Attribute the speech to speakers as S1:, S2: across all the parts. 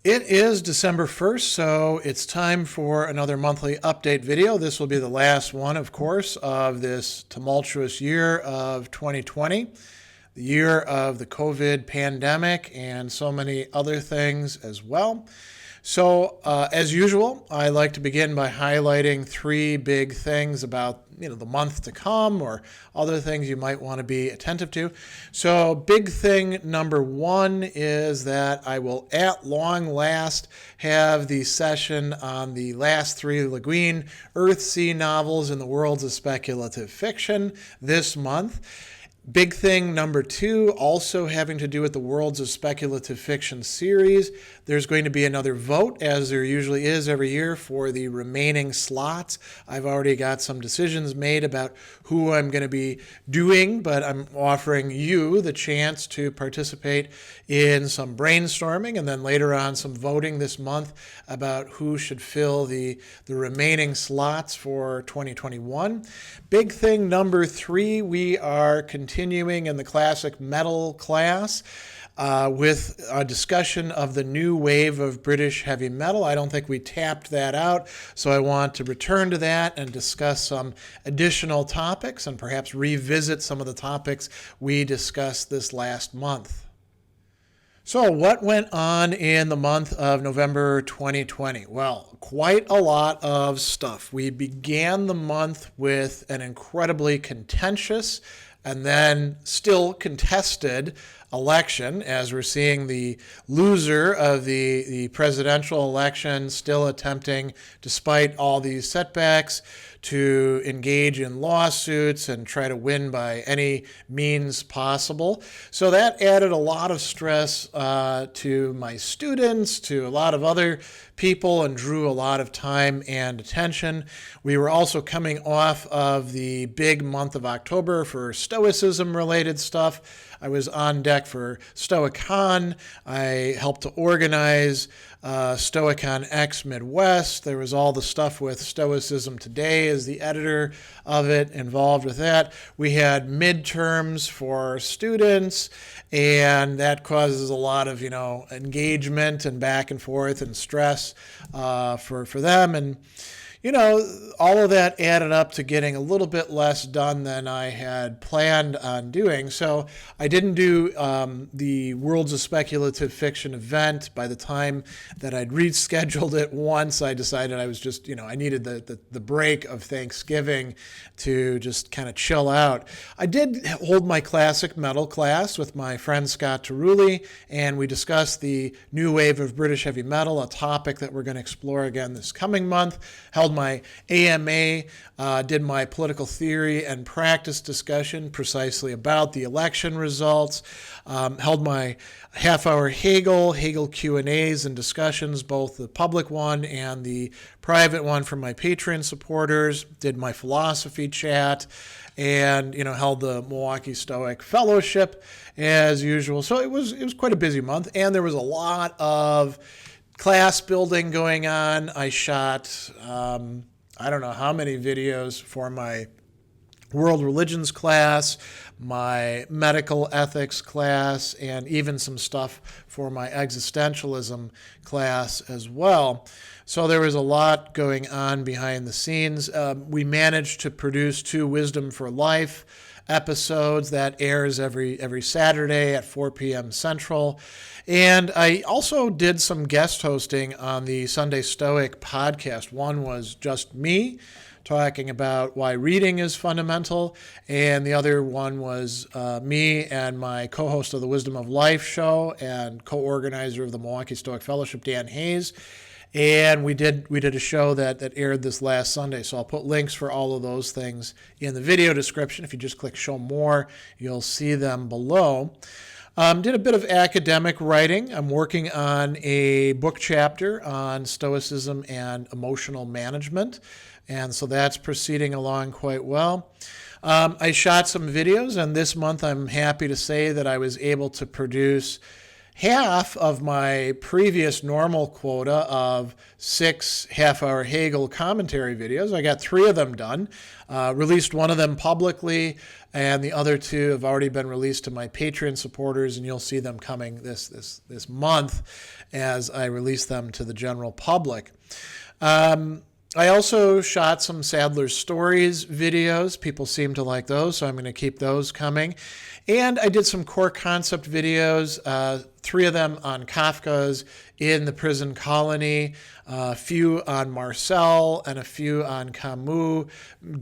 S1: It is December 1st, so it's time for another monthly update video. This will be the last one, of course, of this tumultuous year of 2020, the year of the COVID pandemic and so many other things as well. So, as usual, I like to begin by highlighting three big things about the month to come or other things you might want to be attentive to. So, big thing number one is that I will at long last have the session on the last three Le Guin Earthsea novels in the worlds of speculative fiction this month. Big thing number two, also having to do with the Worlds of Speculative Fiction series. There's going to be another vote, as there usually is every year, for the remaining slots. I've already got some decisions made about who I'm going to be doing, but I'm offering you the chance to participate in some brainstorming and then later on some voting this month about who should fill the remaining slots for 2021. Big thing number three, we are continuing in the classic metal class with a discussion of the new wave of British heavy metal. I don't think we tapped that out, so I want to return to that and discuss some additional topics and perhaps revisit some of the topics we discussed this last month. So what went on in the month of November 2020? Well, quite a lot of stuff. We began the month with an incredibly contentious and then still contested election, as we're seeing the loser of the presidential election still attempting, despite all these setbacks, to engage in lawsuits and try to win by any means possible. So that added a lot of stress to my students, to a lot of other people, and drew a lot of time and attention. We were also coming off of the big month of October for Stoicism related stuff. I was on deck for Stoicon. I helped to organize Stoicon X Midwest. There was all the stuff with Stoicism Today as the editor of it, involved with that. We had midterms for students, and that causes a lot of engagement and back and forth and stress for them. And all of that added up to getting a little bit less done than I had planned on doing. So I didn't do the Worlds of Speculative Fiction event. By the time that I'd rescheduled it once, I decided I was just, I needed the break of Thanksgiving to just kind of chill out. I did hold my classic metal class with my friend Scott Terulli, and we discussed the new wave of British heavy metal, a topic that we're going to explore again this coming month. Held my AMA, did my political theory and practice discussion precisely about the election results, held my half-hour Hegel Q&As and discussions, both the public one and the private one for my Patreon supporters, did my philosophy chat, and held the Milwaukee Stoic Fellowship as usual. So it was quite a busy month, and there was a lot of class building going on. I shot, I don't know how many videos for my world religions class, my medical ethics class, and even some stuff for my existentialism class as well. So there was a lot going on behind the scenes. We managed to produce 2 Wisdom for Life episodes that airs every Saturday at 4 p.m. Central. And I also did some guest hosting on the Sunday Stoic podcast. One was just me talking about why reading is fundamental, and the other one was me and my co-host of the Wisdom of Life show and co-organizer of the Milwaukee Stoic Fellowship, Dan Hayes. And we did a show that aired this last Sunday. So I'll put links for all of those things in the video description. If you just click show more, you'll see them below. Did a bit of academic writing. I'm working on a book chapter on Stoicism and emotional management. And so that's proceeding along quite well. I shot some videos, and this month I'm happy to say that I was able to produce half of my previous normal quota of 6 half-hour Hegel commentary videos. I got 3 of them done, released one of them publicly, and the other 2 have already been released to my Patreon supporters, and you'll see them coming this month as I release them to the general public. I also shot some Sadler's Stories videos. People seem to like those, so I'm going to keep those coming. And I did some core concept videos, 3 of them on Kafka's In the Prison Colony, a few on Marcel, and a few on Camus,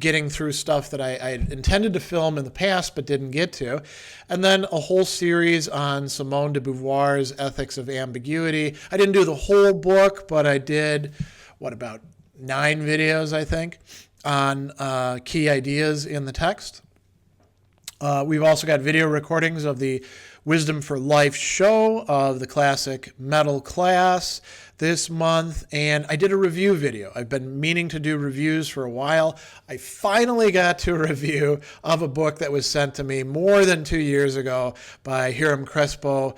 S1: getting through stuff that I intended to film in the past but didn't get to. And then a whole series on Simone de Beauvoir's Ethics of Ambiguity. I didn't do the whole book, but I did, about 9 videos, I think, on key ideas in the text. We've also got video recordings of the Wisdom for Life show of the classic metal class this month, and I did a review video. I've been meaning to do reviews for a while. I finally got to a review of a book that was sent to me more than 2 years ago by Hiram Crespo,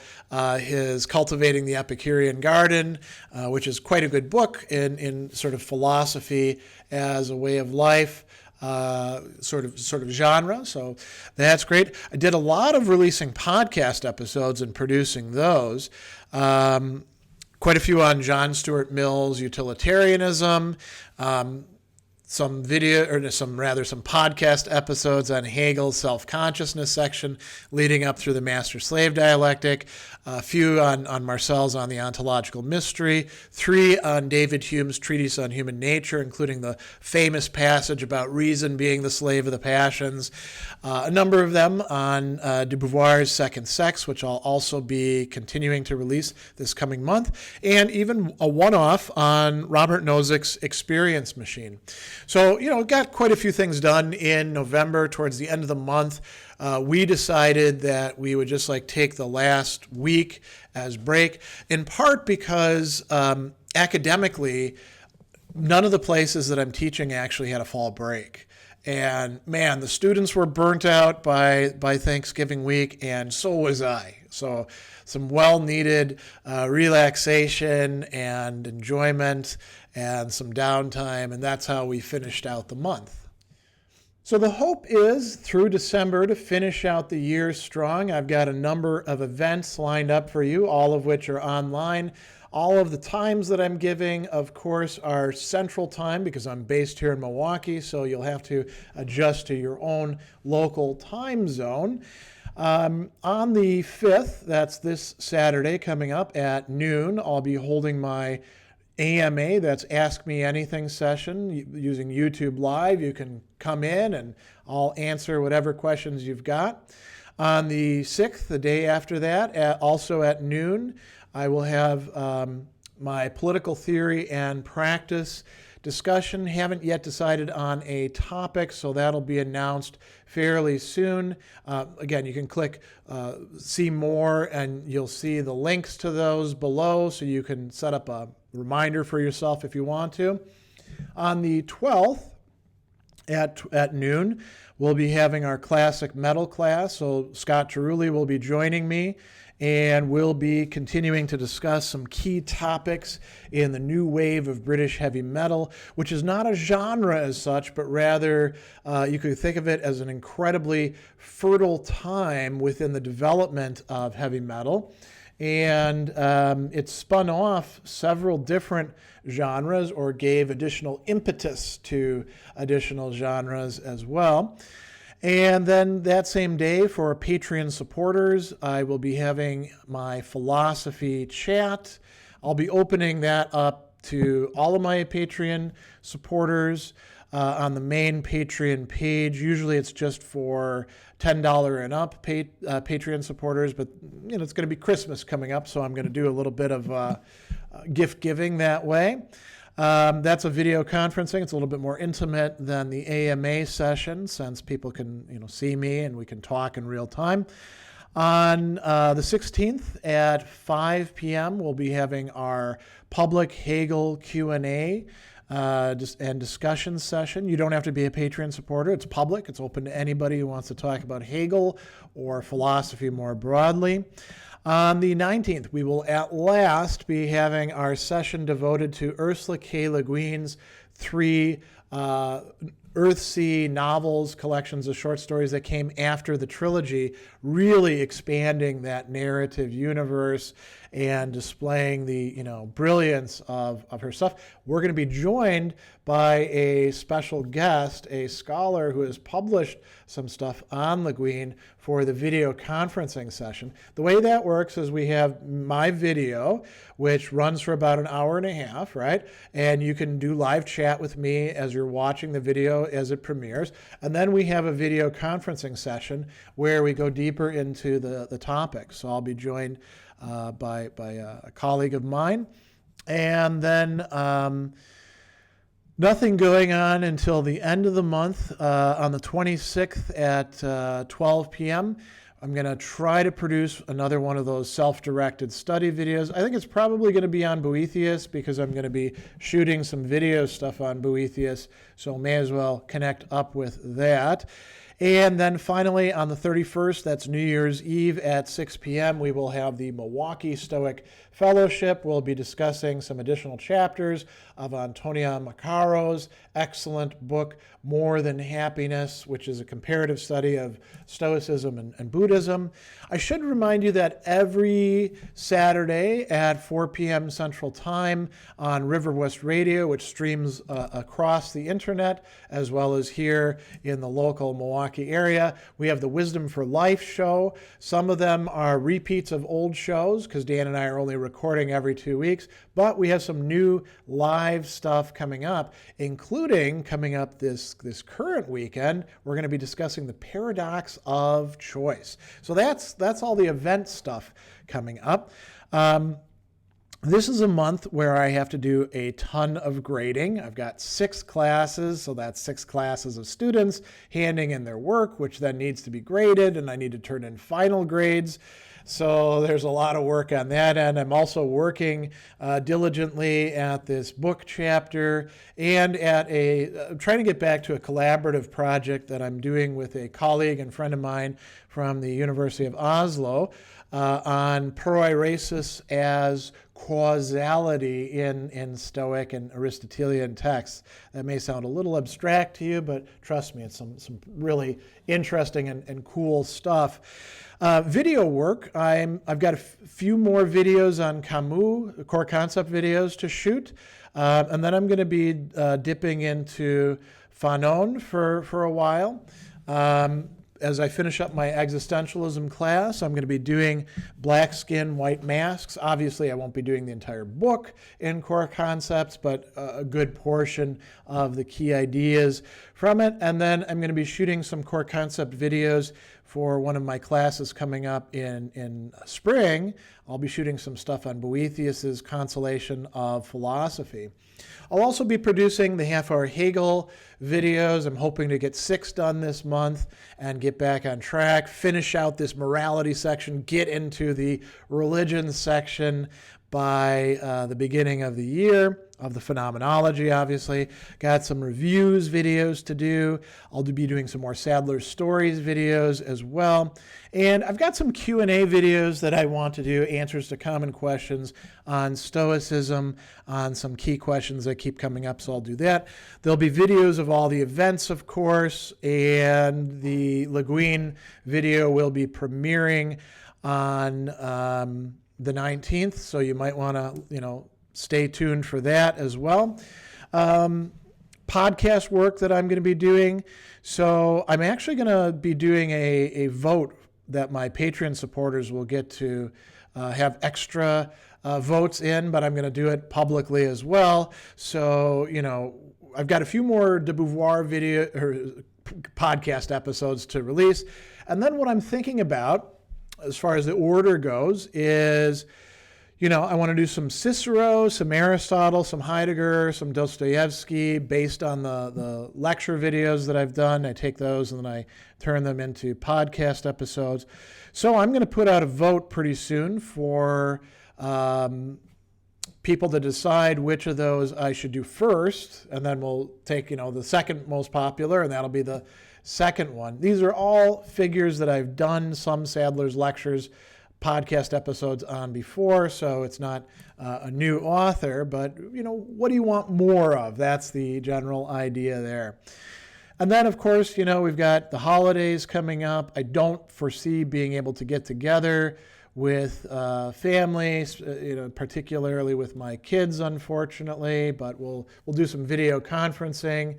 S1: his Cultivating the Epicurean Garden, which is quite a good book in sort of philosophy as a way of life. Sort of genre, so that's great. I did a lot of releasing podcast episodes and producing those. Quite a few on John Stuart Mill's utilitarianism, some podcast episodes on Hegel's self-consciousness section leading up through the master-slave dialectic, a few on Marcel's On the Ontological Mystery, 3 on David Hume's Treatise on Human Nature, including the famous passage about reason being the slave of the passions, a number of them on de Beauvoir's Second Sex, which I'll also be continuing to release this coming month, and even a one-off on Robert Nozick's Experience Machine. So, got quite a few things done in November. Towards the end of the month, we decided that we would just take the last week as break, in part because academically, none of the places that I'm teaching actually had a fall break. And man, the students were burnt out by Thanksgiving week, and so was I. So some well-needed relaxation and enjoyment and some downtime, and that's how we finished out the month. So the hope is through December to finish out the year strong. I've got a number of events lined up for you, all of which are online. All of the times that I'm giving, of course, are Central Time because I'm based here in Milwaukee, so you'll have to adjust to your own local time zone. On the 5th, that's this Saturday coming up at noon, I'll be holding my AMA, that's Ask Me Anything session using YouTube Live. You can come in and I'll answer whatever questions you've got. On the 6th, the day after that, also at noon, I will have my political theory and practice discussion. Haven't yet decided on a topic, so that'll be announced fairly soon. Again, you can click see more and you'll see the links to those below, so you can set up a reminder for yourself if you want to. On the 12th at noon, we'll be having our classic metal class, so Scott Cerulli will be joining me, and we'll be continuing to discuss some key topics in the new wave of British heavy metal, which is not a genre as such, but rather you could think of it as an incredibly fertile time within the development of heavy metal. And it spun off several different genres or gave additional impetus to additional genres as well. And then that same day, for Patreon supporters, I will be having my philosophy chat. I'll be opening that up to all of my Patreon supporters on the main Patreon page. Usually it's just for $10 and up Patreon supporters, but it's going to be Christmas coming up, so I'm going to do a little bit of gift giving that way. That's a video conferencing. It's a little bit more intimate than the AMA session, since people can see me and we can talk in real time. On the 16th at 5 p.m., we'll be having our public Hegel Q&A and discussion session. You don't have to be a Patreon supporter. It's public. It's open to anybody who wants to talk about Hegel or philosophy more broadly. On the 19th, we will at last be having our session devoted to Ursula K. Le Guin's 3 Earthsea novels, collections of short stories that came after the trilogy, really expanding that narrative universe and displaying the brilliance of her stuff. We're going to be joined by a special guest, a scholar who has published some stuff on Le Guin for the video conferencing session. The way that works is we have my video, which runs for about an hour and a half, right? And you can do live chat with me as you're watching the video as it premieres. And then we have a video conferencing session where we go deeper into the topic. So I'll be joined by a colleague of mine. And then nothing going on until the end of the month on the 26th at 12 p.m. I'm going to try to produce another one of those self-directed study videos. I think it's probably going to be on Boethius because I'm going to be shooting some video stuff on Boethius, so may as well connect up with that. And then finally, on the 31st, that's New Year's Eve at 6 p.m., we will have the Milwaukee Stoic Fellowship. We'll be discussing some additional chapters of Antonia Maccaro's excellent book, More Than Happiness, which is a comparative study of Stoicism and Buddhism. I should remind you that every Saturday at 4 p.m. Central Time on River West Radio, which streams across the internet, as well as here in the local Milwaukee area, we have the Wisdom for Life show. Some of them are repeats of old shows because Dan and I are only recording every 2 weeks, but we have some new live stuff coming up, including coming up this current weekend. We're going to be discussing the paradox of choice. So that's all the event stuff coming up. This is a month where I have to do a ton of grading. I've got 6 classes, so that's 6 classes of students handing in their work, which then needs to be graded, and I need to turn in final grades. So there's a lot of work on that end. I'm also working diligently at this book chapter and at trying to get back to a collaborative project that I'm doing with a colleague and friend of mine from the University of Oslo on proiresis as causality in Stoic and Aristotelian texts. That may sound a little abstract to you, but trust me, it's some really interesting and cool stuff. Video work, I've got a few more videos on Camus, core concept videos to shoot, and then I'm going to be dipping into Fanon for a while. As I finish up my existentialism class, I'm going to be doing Black Skin, White Masks. Obviously, I won't be doing the entire book in core concepts, but a good portion of the key ideas from it. And then I'm going to be shooting some core concept videos for one of my classes coming up in spring. I'll be shooting some stuff on Boethius's Consolation of Philosophy. I'll also be producing the half-hour Hegel videos. I'm hoping to get 6 done this month and get back on track, finish out this morality section, get into the religion section by the beginning of the year, of the phenomenology, obviously. Got some reviews videos to do. I'll be doing some more Sadler stories videos as well. And I've got some Q&A videos that I want to do, answers to common questions on Stoicism, on some key questions that keep coming up, so I'll do that. There'll be videos of all the events, of course, and the Le Guin video will be premiering on the 19th, so you might want to, stay tuned for that as well. Podcast work that I'm going to be doing. So I'm actually going to be doing a vote that my Patreon supporters will get to have extra votes in, but I'm going to do it publicly as well. So, I've got a few more de Beauvoir video or podcast episodes to release. And then what I'm thinking about, as far as the order goes, is I want to do some Cicero, some Aristotle, some Heidegger, some Dostoevsky based on the lecture videos that I've done. I take those and then I turn them into podcast episodes. So I'm going to put out a vote pretty soon for people to decide which of those I should do first, and then we'll take the second most popular, and that'll be the second one. These are all figures that I've done some Sadler's lectures podcast episodes on before, so it's not a new author, but what do you want more of? That's the general idea there. And then, of course, we've got the holidays coming up. I don't foresee being able to get together with families, particularly with my kids, unfortunately, but we'll do some video conferencing,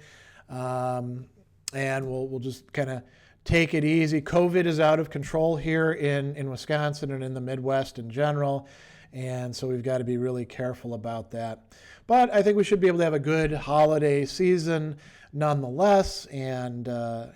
S1: and we'll just kind of take it easy. COVID is out of control here in Wisconsin and in the Midwest in general, and so we've got to be really careful about that. But I think we should be able to have a good holiday season nonetheless, and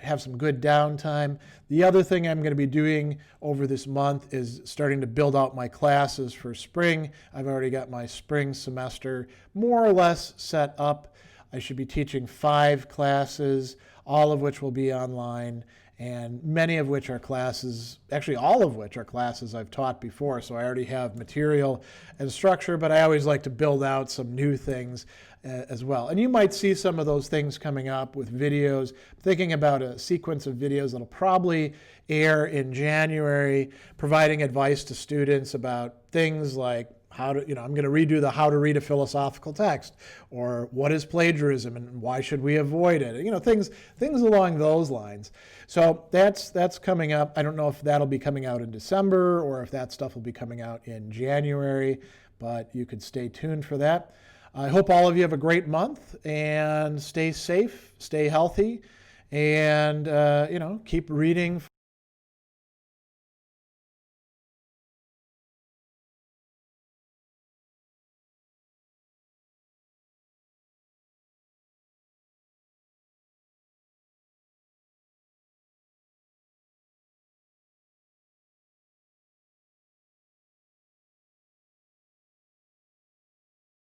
S1: have some good downtime. The other thing I'm going to be doing over this month is starting to build out my classes for spring. I've already got my spring semester more or less set up. I should be teaching 5 classes, all of which will be online, and many of which are classes, actually all of which are classes I've taught before, so I already have material and structure, but I always like to build out some new things as well. And you might see some of those things coming up with videos. I'm thinking about a sequence of videos that'll probably air in January, providing advice to students about things like I'm going to redo the how to read a philosophical text, or what is plagiarism and why should we avoid it? Things along those lines. So that's coming up. I don't know if that'll be coming out in December or if that stuff will be coming out in January, but you could stay tuned for that. I hope all of you have a great month and stay safe, stay healthy, and keep reading.